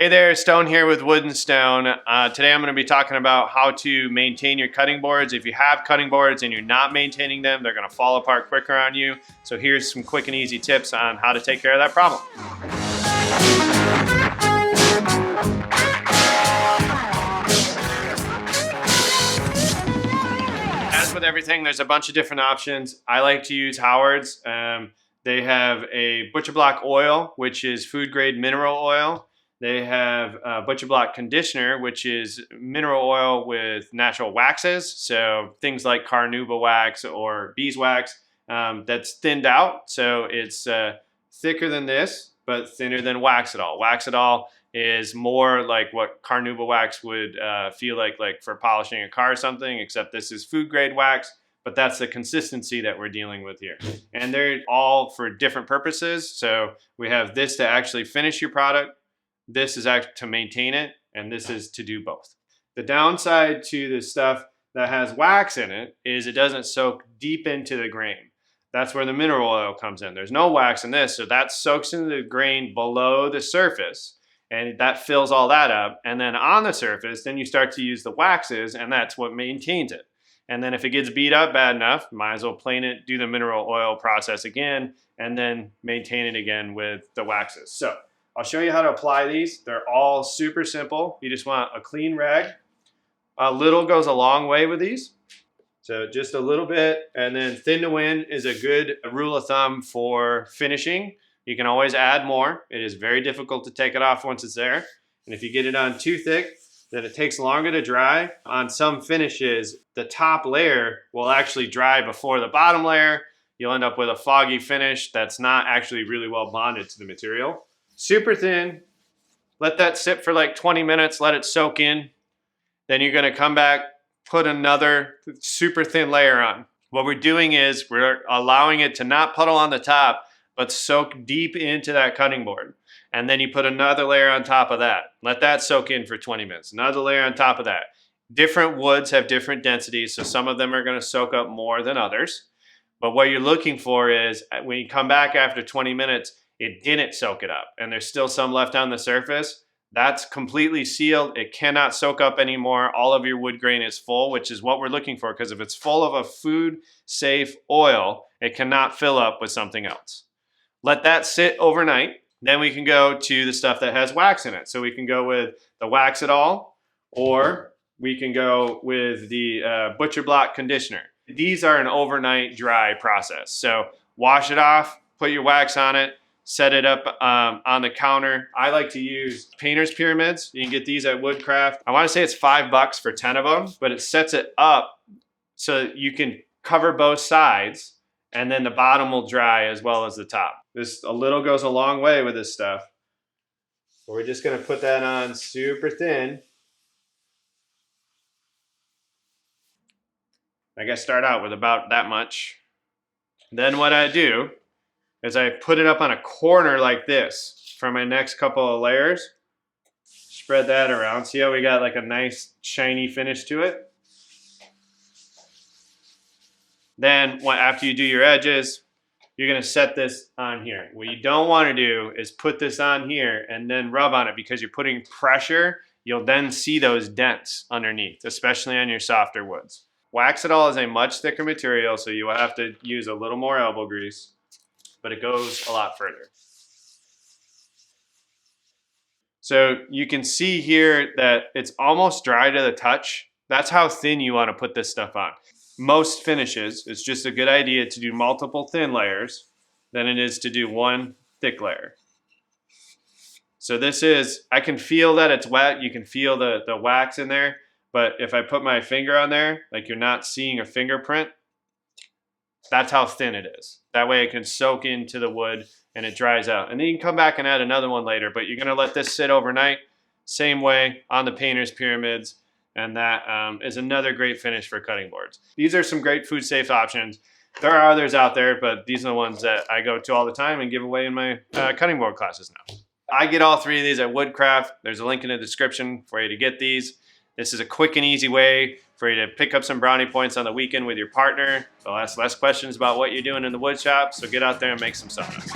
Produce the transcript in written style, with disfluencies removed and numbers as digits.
Hey there, Stone here with Wood and Stone. Today I'm going to be talking about how to maintain your cutting boards. If you have cutting boards and you're not maintaining them, they're going to fall apart quicker on you. So here's some quick and easy tips on how to take care of that problem. As with everything, there's a bunch of different options. I like to use Howard's. They have a butcher block oil, which is food grade mineral oil. They have a butcher block conditioner, which is mineral oil with natural waxes. So things like carnauba wax or beeswax that's thinned out. So it's thicker than this, but thinner than Wax-It-All. Wax-It-All is more like what carnauba wax would feel like for polishing a car or something, except this is food grade wax. But that's the consistency that we're dealing with here. And they're all for different purposes. So we have this to actually finish your product. This is actually to maintain it, and this is to do both. The downside to the stuff that has wax in it is it doesn't soak deep into the grain. That's where the mineral oil comes in. There's no wax in this, so that soaks into the grain below the surface, and that fills all that up. And then on the surface, then you start to use the waxes, and that's what maintains it. And then if it gets beat up bad enough, might as well plane it, do the mineral oil process again, and then maintain it again with the waxes. So I'll show you how to apply these. They're all super simple. You just want a clean rag. A little goes a long way with these. So just a little bit, and then thin to win is a good rule of thumb for finishing. You can always add more. It is very difficult to take it off once it's there. And if you get it on too thick, then it takes longer to dry. On some finishes, the top layer will actually dry before the bottom layer. You'll end up with a foggy finish that's not actually really well bonded to the material. Super thin, let that sit for like 20 minutes, let it soak in. Then you're gonna come back, put another super thin layer on. What we're doing is we're allowing it to not puddle on the top, but soak deep into that cutting board. And then you put another layer on top of that. Let that soak in for 20 minutes. Another layer on top of that. Different woods have different densities, so some of them are gonna soak up more than others. But what you're looking for is when you come back after 20 minutes, it didn't soak it up, and there's still some left on the surface. That's completely sealed. It cannot soak up anymore. All of your wood grain is full, which is what we're looking for, because if it's full of a food-safe oil, it cannot fill up with something else. Let that sit overnight. Then we can go to the stuff that has wax in it. So we can go with the Wax-It-All, or we can go with the butcher block conditioner. These are an overnight dry process. So wash it off, put your wax on it, set it up on the counter. I like to use painter's pyramids. You can get these at Woodcraft. I want to say it's $5 for 10 of them, but it sets it up so you can cover both sides, and then the bottom will dry as well as the top. This a little goes a long way with this stuff. So we're just gonna put that on super thin. I guess start out with about that much. Then what I do is I put it up on a corner like this for my next couple of layers. Spread that around. See how we got like a nice shiny finish to it? Then after you do your edges, you're gonna set this on here. What you don't wanna do is put this on here and then rub on it, because you're putting pressure. You'll then see those dents underneath, especially on your softer woods. Wax-It-All is a much thicker material, so you will have to use a little more elbow grease, but it goes a lot further. So you can see here that it's almost dry to the touch. That's how thin you want to put this stuff on. Most finishes, it's just a good idea to do multiple thin layers than it is to do one thick layer. So this is, I can feel that it's wet. You can feel the wax in there, but if I put my finger on there, like you're not seeing a fingerprint, that's how thin it is. That way it can soak into the wood and it dries out. And then you can come back and add another one later, but you're gonna let this sit overnight, same way on the painter's pyramids, and that is another great finish for cutting boards. These are some great food safe options. There are others out there, but these are the ones that I go to all the time and give away in my cutting board classes now. I get all three of these at Woodcraft. There's a link in the description for you to get these. This is a quick and easy way for you to pick up some brownie points on the weekend with your partner. So ask less questions about what you're doing in the wood shop. So get out there and make some sawdust.